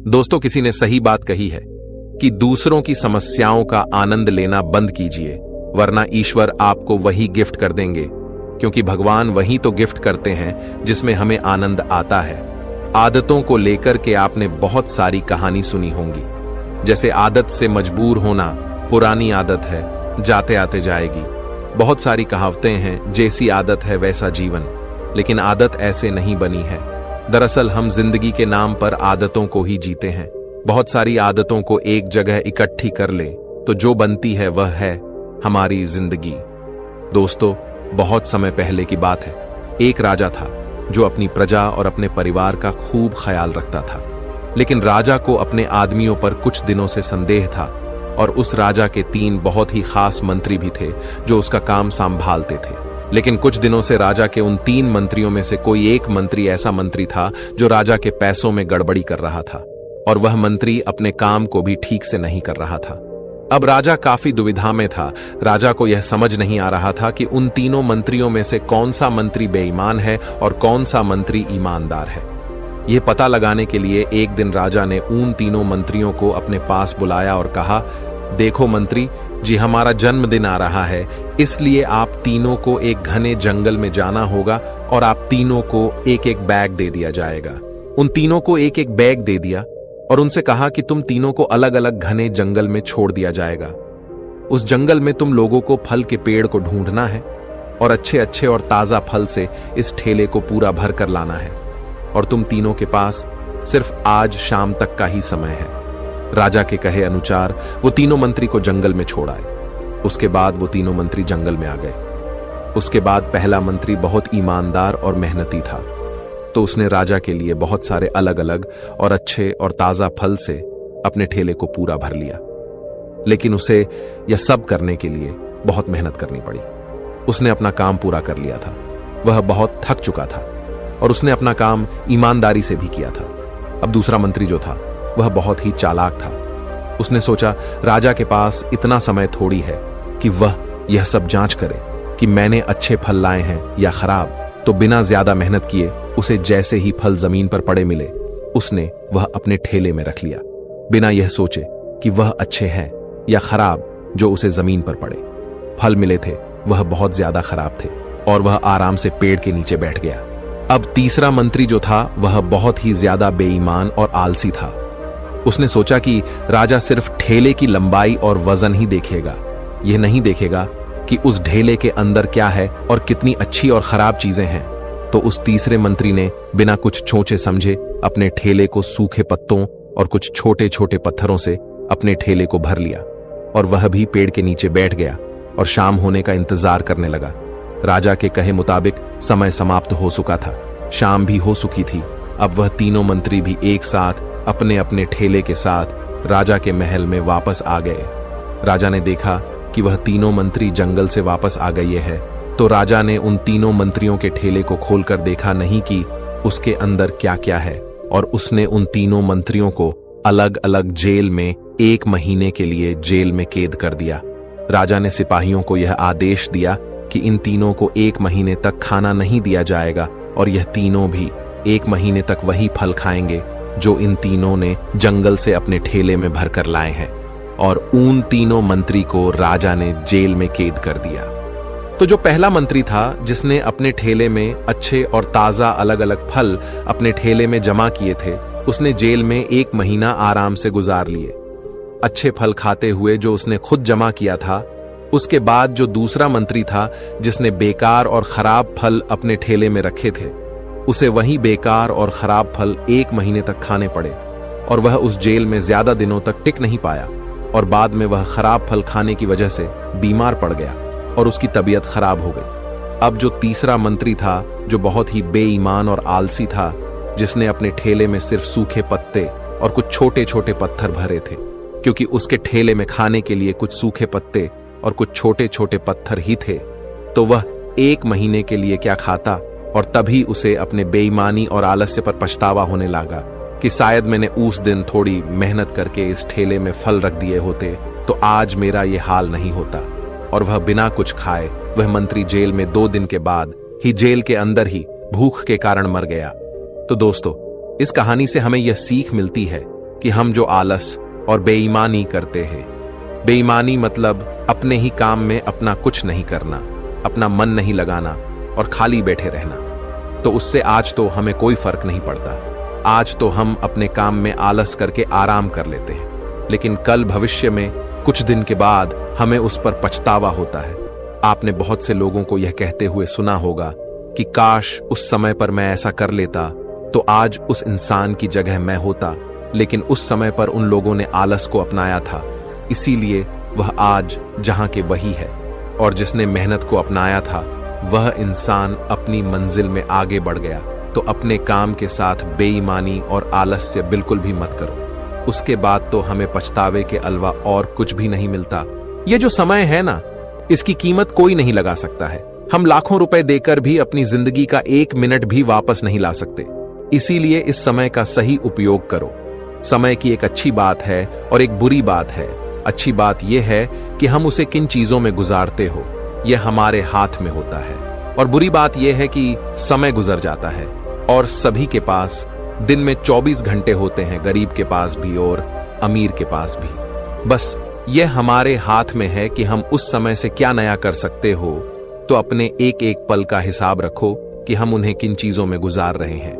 दोस्तों, किसी ने सही बात कही है कि दूसरों की समस्याओं का आनंद लेना बंद कीजिए, वरना ईश्वर आपको वही गिफ्ट कर देंगे, क्योंकि भगवान वही तो गिफ्ट करते हैं जिसमें हमें आनंद आता है। आदतों को लेकर के आपने बहुत सारी कहानी सुनी होंगी, जैसे आदत से मजबूर होना पुरानी आदत है, जाते आते जाएगी। बहुत सारी कहावतें हैं, जैसी आदत है वैसा जीवन, लेकिन आदत ऐसे नहीं बनी है। दरअसल हम जिंदगी के नाम पर आदतों को ही जीते हैं। बहुत सारी आदतों को एक जगह इकट्ठी कर ले तो जो बनती है वह है हमारी जिंदगी। दोस्तों, बहुत समय पहले की बात है। एक राजा था जो अपनी प्रजा और अपने परिवार का खूब ख्याल रखता था, लेकिन राजा को अपने आदमियों पर कुछ दिनों से संदेह था और उस राजा के 3 बहुत ही खास मंत्री भी थे जो उसका काम संभालते थे। लेकिन कुछ दिनों से राजा के उन 3 मंत्रियों में से कोई एक मंत्री ऐसा मंत्री था जो राजा के पैसों में गड़बड़ी कर रहा था, और वह मंत्री अपने काम को भी ठीक से नहीं कर रहा था। अब राजा काफी दुविधा में था। राजा को यह समझ नहीं आ रहा था कि उन 3 मंत्रियों में से कौन सा मंत्री बेईमान है और कौन सा मंत्री ईमानदार है। यह पता लगाने के लिए एक दिन राजा ने उन 3 मंत्रियों को अपने पास बुलाया और कहा, देखो मंत्री जी, हमारा जन्मदिन आ रहा है, इसलिए आप तीनों को एक घने जंगल में जाना होगा और आप तीनों को एक एक बैग दे दिया जाएगा। उन तीनों को एक एक बैग दे दिया और उनसे कहा कि तुम तीनों को अलग अलग घने जंगल में छोड़ दिया जाएगा। उस जंगल में तुम लोगों को फल के पेड़ को ढूंढना है और अच्छे अच्छे और ताजा फल से इस ठेले को पूरा भर कर लाना है, और तुम तीनों के पास सिर्फ आज शाम तक का ही समय है। राजा के कहे अनुसार वो 3 मंत्री को जंगल में छोड़ आए। उसके बाद वो 3 मंत्री जंगल में आ गए। उसके बाद पहला मंत्री बहुत ईमानदार और मेहनती था, तो उसने राजा के लिए बहुत सारे अलग अलग और अच्छे और ताजा फल से अपने ठेले को पूरा भर लिया। लेकिन उसे यह सब करने के लिए बहुत मेहनत करनी पड़ी। उसने अपना काम पूरा कर लिया था। वह बहुत थक चुका था और उसने अपना काम ईमानदारी से भी किया था। अब दूसरा मंत्री जो था वह बहुत ही चालाक था। उसने सोचा, राजा के पास इतना समय थोड़ी है कि वह यह सब जांच करे कि मैंने अच्छे फल लाए हैं या खराब, तो बिना ज्यादा मेहनत किए उसे जैसे ही फल जमीन पर पड़े मिले, उसने वह अपने ठेले में रख लिया, बिना यह सोचे कि वह अच्छे हैं या खराब जो उसे जमीन पर पड़े। फल मिले थे वह बहुत ज्यादा खराब थे और वह आराम से पेड़ के नीचे बैठ गया। अब तीसरा मंत्री जो था वह बहुत ही ज्यादा बेईमान और आलसी था। उसने सोचा कि राजा सिर्फ ठेले की लंबाई और वजन ही देखेगा, यह नहीं देखेगा कि उस ढेले के अंदर क्या है और कितनी अच्छी और खराब चीजें हैं। तो उस तीसरे मंत्री ने बिना कुछ सोचे समझे अपने ठेले को सूखे पत्तों और कुछ छोटे छोटे पत्थरों से अपने ठेले को भर लिया और वह भी पेड़ के नीचे बैठ गया और शाम होने का इंतजार करने लगा। राजा के कहे मुताबिक समय समाप्त हो चुका था, शाम भी हो चुकी थी। अब वह 3 मंत्री भी एक साथ अपने अपने ठेले के साथ राजा के महल में वापस आ गए। राजा ने देखा कि वह 3 मंत्री जंगल से वापस आ गए हैं, तो राजा ने उन 3 मंत्रियों के ठेले को खोलकर देखा नहीं कि उसके अंदर क्या क्या है, और उसने उन 3 मंत्रियों को अलग अलग जेल में 1 महीने के लिए जेल में कैद कर दिया। राजा ने सिपाहियों को यह आदेश दिया कि इन तीनों को 1 महीने तक खाना नहीं दिया जाएगा और यह तीनों भी 1 महीने तक वही फल खाएंगे जो इन तीनों ने जंगल से अपने ठेले में भरकर लाए हैं, और उन 3 मंत्री को राजा ने जेल में कैद कर दिया। तो जो पहला मंत्री था जिसने अपने ठेले में अच्छे और ताजा अलग अलग फल अपने ठेले में जमा किए थे, उसने जेल में 1 महीना आराम से गुजार लिए, अच्छे फल खाते हुए जो उसने खुद जमा किया था। उसके बाद जो दूसरा मंत्री था जिसने बेकार और खराब फल अपने ठेले में रखे थे, उसे वही बेकार और खराब फल 1 महीने तक खाने पड़े और वह उस जेल में ज्यादा दिनों तक टिक नहीं पाया और बाद में वह खराब फल खाने की वजह से बीमार पड़ गया और उसकी तबीयत खराब हो गई। अब जो तीसरा मंत्री था जो बहुत ही बेईमान और आलसी था, जिसने अपने ठेले में सिर्फ सूखे पत्ते और कुछ छोटे छोटे पत्थर भरे थे, क्योंकि उसके ठेले में खाने के लिए कुछ सूखे पत्ते और कुछ छोटे छोटे पत्थर ही थे, तो वह 1 महीने के लिए क्या खाता। और तभी उसे अपने बेईमानी और आलस्य पर पछतावा होने लगा कि शायद मैंने उस दिन थोड़ी मेहनत करके इस ठेले में फल रख दिए होते तो आज मेरा ये हाल नहीं होता। और वह बिना कुछ खाए वह मंत्री जेल में 2 दिन के बाद ही जेल के अंदर ही भूख के कारण मर गया। तो दोस्तों, इस कहानी से हमें यह सीख मिलती है कि हम जो आलस और बेईमानी करते हैं, बेईमानी मतलब अपने ही काम में अपना कुछ नहीं करना, अपना मन नहीं लगाना और खाली बैठे रहना, तो उससे आज तो हमें कोई फर्क नहीं पड़ता। आज तो हम अपने काम में आलस करके आराम कर लेते हैं, लेकिन कल भविष्य में कुछ दिन के बाद हमें उस पर पछतावा होता है। आपने बहुत से लोगों को यह कहते हुए सुना होगा कि काश उस समय पर मैं ऐसा कर लेता तो आज उस इंसान की जगह मैं होता, लेकिन उस समय पर उन लोगों ने आलस को अपनाया था, इसीलिए वह आज जहां के वही है। और जिसने मेहनत को अपनाया था वह इंसान अपनी मंजिल में आगे बढ़ गया। तो अपने काम के साथ बेईमानी और आलस्य बिल्कुल भी मत करो, उसके बाद तो हमें पछतावे के अलावा और कुछ भी नहीं मिलता। ये जो समय है ना, इसकी कीमत कोई नहीं लगा सकता है। हम लाखों रुपए देकर भी अपनी जिंदगी का 1 मिनट भी वापस नहीं ला सकते। इसीलिए इस समय का सही उपयोग करो। समय की एक अच्छी बात है और एक बुरी बात है। अच्छी बात यह है कि हम उसे किन चीजों में गुजारते हो, यह हमारे हाथ में होता है। और बुरी बात यह है कि समय गुजर जाता है और सभी के पास दिन में 24 घंटे होते हैं, गरीब के पास भी और अमीर के पास भी। बस यह हमारे हाथ में है कि हम उस समय से क्या नया कर सकते हो। तो अपने एक एक पल का हिसाब रखो कि हम उन्हें किन चीजों में गुजार रहे हैं।